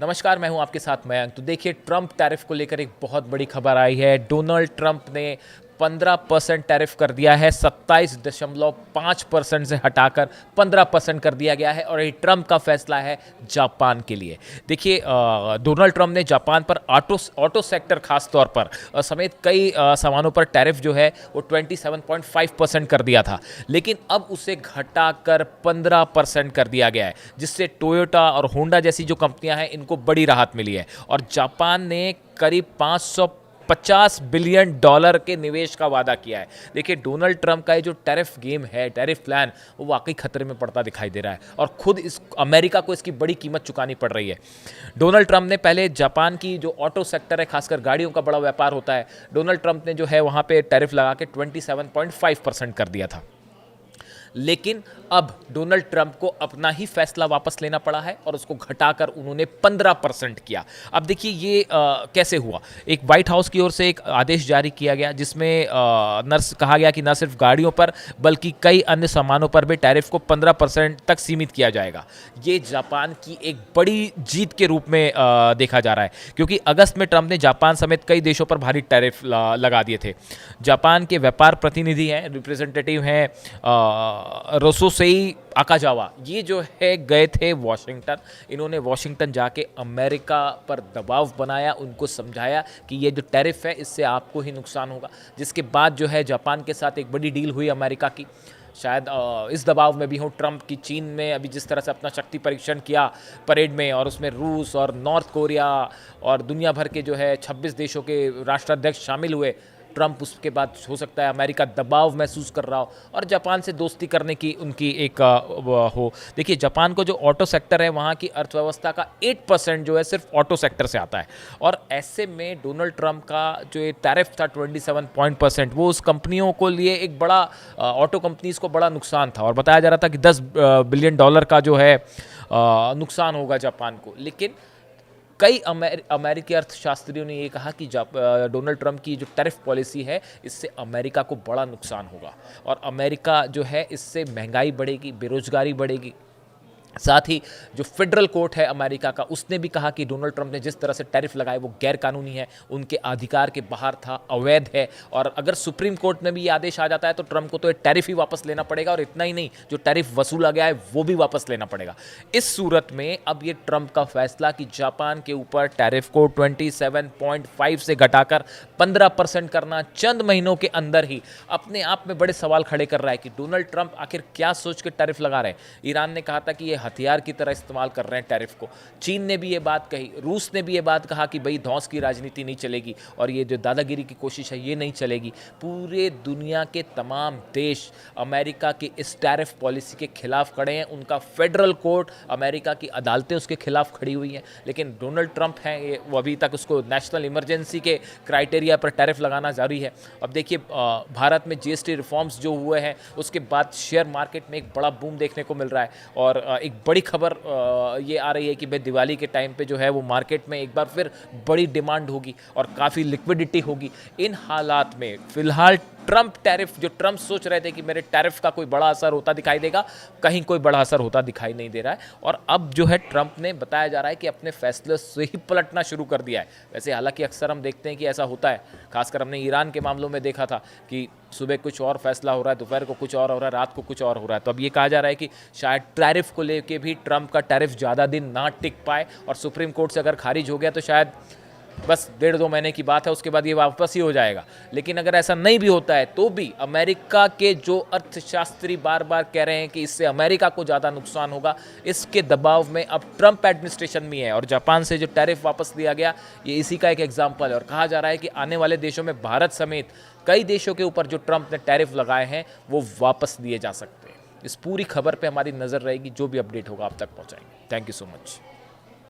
नमस्कार, मैं हूं आपके साथ मयंक। तो देखिए, ट्रंप टैरिफ को लेकर एक बहुत बड़ी खबर आई है। डोनाल्ड ट्रंप ने 15% टैरिफ कर दिया है, 27.5% से हटाकर 15% कर दिया गया है। और ये ट्रंप का फैसला है जापान के लिए। देखिए, डोनाल्ड ट्रंप ने जापान पर ऑटो सेक्टर खास तौर पर समेत कई सामानों पर टैरिफ जो है वो 27.5% कर दिया था, लेकिन अब उसे घटाकर 15% कर दिया गया है, जिससे टोयोटा और होंडा जैसी जो कंपनियां हैं इनको बड़ी राहत मिली है। और जापान ने करीब 550 बिलियन डॉलर के निवेश का वादा किया है। देखिए, डोनाल्ड ट्रंप का ये जो टैरिफ गेम है, टैरिफ प्लान, वो वाकई खतरे में पड़ता दिखाई दे रहा है और खुद इस अमेरिका को इसकी बड़ी कीमत चुकानी पड़ रही है। डोनाल्ड ट्रंप ने पहले जापान की जो ऑटो सेक्टर है, खासकर गाड़ियों का बड़ा व्यापार होता है, डोनाल्ड ट्रंप ने जो है वहाँ पे टैरिफ लगा के 27.5% कर दिया था। लेकिन अब डोनाल्ड ट्रंप को अपना ही फैसला वापस लेना पड़ा है और उसको घटाकर उन्होंने 15% किया। अब देखिए ये कैसे हुआ। एक व्हाइट हाउस की ओर से एक आदेश जारी किया गया, जिसमें कहा गया कि न सिर्फ गाड़ियों पर बल्कि कई अन्य सामानों पर भी टैरिफ को 15% तक सीमित किया जाएगा। ये जापान की एक बड़ी जीत के रूप में देखा जा रहा है, क्योंकि अगस्त में ट्रंप ने जापान समेत कई देशों पर भारी टैरिफ लगा दिए थे। जापान के व्यापार प्रतिनिधि हैं, रिप्रेजेंटेटिव हैं रोसोसेई आकाजावा, ये जो है गए थे वॉशिंगटन। इन्होंने वॉशिंगटन जाके अमेरिका पर दबाव बनाया, उनको समझाया कि ये जो टैरिफ है इससे आपको ही नुकसान होगा। जिसके बाद जो है जापान के साथ एक बड़ी डील हुई अमेरिका की। शायद इस दबाव में भी हो ट्रंप की। चीन में अभी जिस तरह से अपना शक्ति परीक्षण किया परेड में, और उसमें रूस और नॉर्थ कोरिया और दुनिया भर के जो है 26 देशों के राष्ट्राध्यक्ष शामिल हुए। ट्रंप उसके बाद हो सकता है अमेरिका दबाव महसूस कर रहा हो और जापान से दोस्ती करने की उनकी एक हो। देखिए, जापान को जो ऑटो सेक्टर है, वहाँ की अर्थव्यवस्था का 8% जो है सिर्फ ऑटो सेक्टर से आता है। और ऐसे में डोनाल्ड ट्रंप का जो ये टैरिफ था 27%, वो उस कंपनियों को लिए एक बड़ा, ऑटो कंपनीज को बड़ा नुकसान था। और बताया जा रहा था कि 10 बिलियन डॉलर का जो है नुकसान होगा जापान को। लेकिन कई अमेरिकी अर्थशास्त्रियों ने ये कहा कि डोनाल्ड ट्रंप की जो टैरिफ पॉलिसी है, इससे अमेरिका को बड़ा नुकसान होगा और अमेरिका जो है इससे महंगाई बढ़ेगी, बेरोजगारी बढ़ेगी। साथ ही जो फेडरल कोर्ट है अमेरिका का, उसने भी कहा कि डोनाल्ड ट्रंप ने जिस तरह से टैरिफ लगाए वो गैर कानूनी है, उनके अधिकार के बाहर था, अवैध है। और अगर सुप्रीम कोर्ट में भी ये आदेश आ जाता है तो ट्रंप को तो ये टैरिफ ही वापस लेना पड़ेगा, और इतना ही नहीं, जो टैरिफ वसूला गया है वो भी वापस लेना पड़ेगा। इस सूरत में अब ये ट्रंप का फैसला कि जापान के ऊपर टैरिफ को 27.5 से घटाकर 15% करना चंद महीनों के अंदर ही अपने आप में बड़े सवाल खड़े कर रहा है कि डोनाल्ड ट्रंप आखिर क्या सोच के टैरिफ लगा रहे हैं। ईरान ने कहा था कि ये हथियार की तरह इस्तेमाल कर रहे हैं टैरिफ को। चीन ने भी ये बात कही, रूस ने भी ये बात कहा कि भाई धौंस की राजनीति नहीं चलेगी और ये जो दादागिरी की कोशिश है ये नहीं चलेगी। पूरे दुनिया के तमाम देश अमेरिका की इस टैरिफ पॉलिसी के खिलाफ खड़े हैं। उनका फेडरल कोर्ट, अमेरिका की अदालतें उसके खिलाफ खड़ी हुई हैं। लेकिन डोनाल्ड ट्रंप हैं, वो अभी तक उसको नेशनल इमरजेंसी के क्राइटेरिया पर टैरिफ लगाना जारी है। अब देखिए, भारत में जीएसटी रिफॉर्म्स जो हुए हैं उसके बाद शेयर मार्केट में एक बड़ा बूम देखने को मिल रहा है। और एक बड़ी खबर ये आ रही है कि भाई दिवाली के टाइम पे जो है वो मार्केट में एक बार फिर बड़ी डिमांड होगी और काफ़ी लिक्विडिटी होगी। इन हालात में फिलहाल ट्रंप टैरिफ, जो ट्रंप सोच रहे थे कि मेरे टैरिफ का कोई बड़ा असर होता दिखाई देगा, कहीं कोई बड़ा असर होता दिखाई नहीं दे रहा है। और अब जो है ट्रंप ने बताया जा रहा है कि अपने फैसले से ही पलटना शुरू कर दिया है। वैसे हालांकि अक्सर हम देखते हैं कि ऐसा होता है, खासकर हमने ईरान के मामलों में देखा था कि सुबह कुछ और फैसला हो रहा है, दोपहर को कुछ और हो रहा है, रात को कुछ और हो रहा है। तो अब ये कहा जा रहा है कि शायद टैरिफ को लेके भी ट्रंप का टैरिफ ज़्यादा दिन ना टिक पाए, और सुप्रीम कोर्ट से अगर खारिज हो गया तो शायद बस 1.5-2 महीने की बात है, उसके बाद ये वापस ही हो जाएगा। लेकिन अगर ऐसा नहीं भी होता है तो भी अमेरिका के जो अर्थशास्त्री बार बार कह रहे हैं कि इससे अमेरिका को ज़्यादा नुकसान होगा, इसके दबाव में अब ट्रंप एडमिनिस्ट्रेशन भी है। और जापान से जो टैरिफ वापस लिया गया, ये इसी का एक एग्जाम्पल है। और कहा जा रहा है कि आने वाले देशों में भारत समेत कई देशों के ऊपर जो ट्रंप ने टैरिफ लगाए हैं वो वापस लिए जा सकते हैं। इस पूरी खबर पर हमारी नज़र रहेगी, जो भी अपडेट होगा आप तक पहुँचाएंगे। Thank you so much.